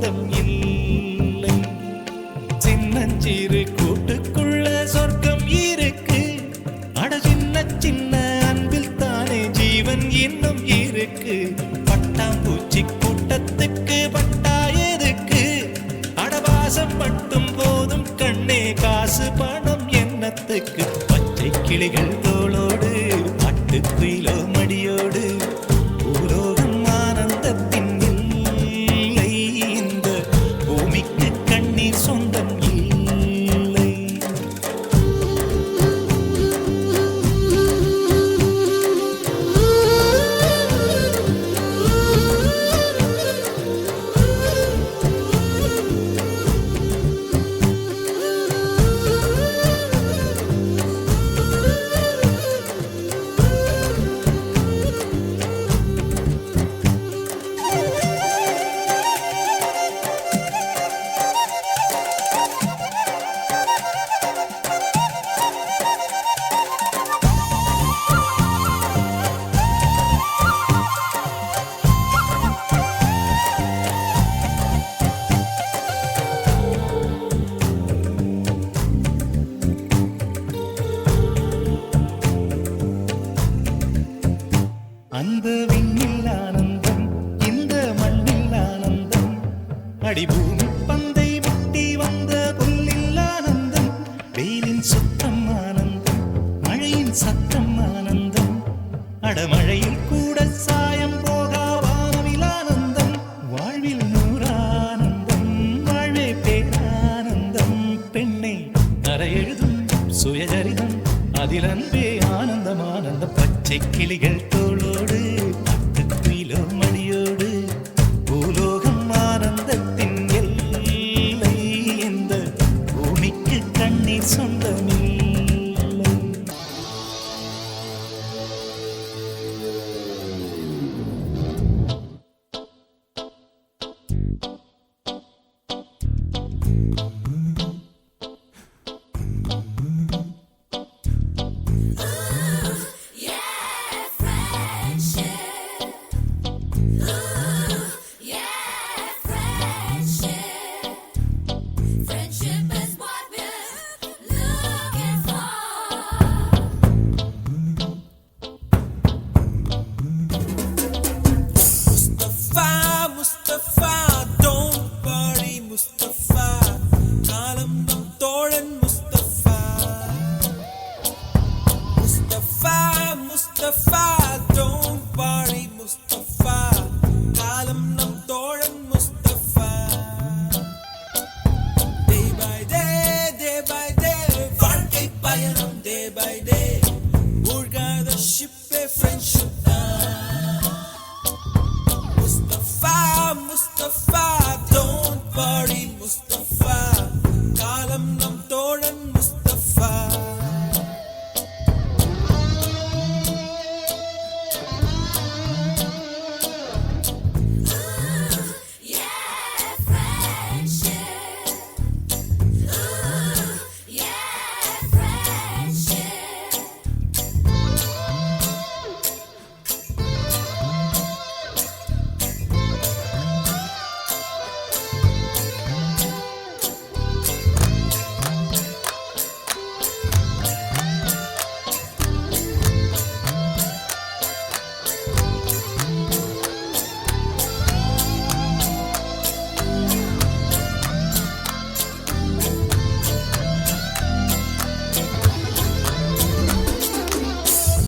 சொந்தம் இல்லை. சின்னஞ்சிறு கூட்டுக்குள்ள சொர்க்கம் இருக்கு. அட சின்ன சின்ன அன்பில் தானே ஜீவன் இன்னும் இருக்கு. பட்டாம்பூச்சி கூட்டத்துக்கு பட்டா எதுக்கு? அடவாசம் மட்டும் போதும் கண்ணே, காசு பணம் என்னத்துக்கு? பச்சை கிளிகள் தோளோடு பட்டுக்குயிலோ மடியோடு பூலோகம் ஆனந்தத்தின் இல்லை. இந்த பூமிக்கு கண்ணீர் சொந்தம் இல்லை. அந்த விண்ணில் ஆனந்தம், இந்த மண்ணில் ஆனந்தம். அடிபூமி பந்தை முட்டி வந்த புல்லில் ஆனந்தம். வெயிலின் சுத்தம் ஆனந்தம், மழையின் சத்தம் ஆனந்தம். அடமழையில் கூட சாயம் போகா வானவில் ஆனந்தம். வாழ்வில் நூறானந்தம், வாழ்வே பேரானந்தம். பெண்ணை அறையெழுதும் சுயசரிதம், அதில் அன்பே ஆனந்தம் ஆனந்தம். பச்சை கிளிகள் தோளோடு பட்டுக்குயிலோ மடியோடு பூலோகம் ஆனந்தத்தின் எல்லை. இந்த பூமிக்கு கண்ணீர் சொந்தமில்லை. Mustafa, don't worry Mustafa, காலம் நம் தோழன் Mustafa. Mustafa, Mustafa, don't worry Mustafa, காலம் நம் தோழன் Mustafa. Day by day, வாழ்க்கை பயணம் day by day.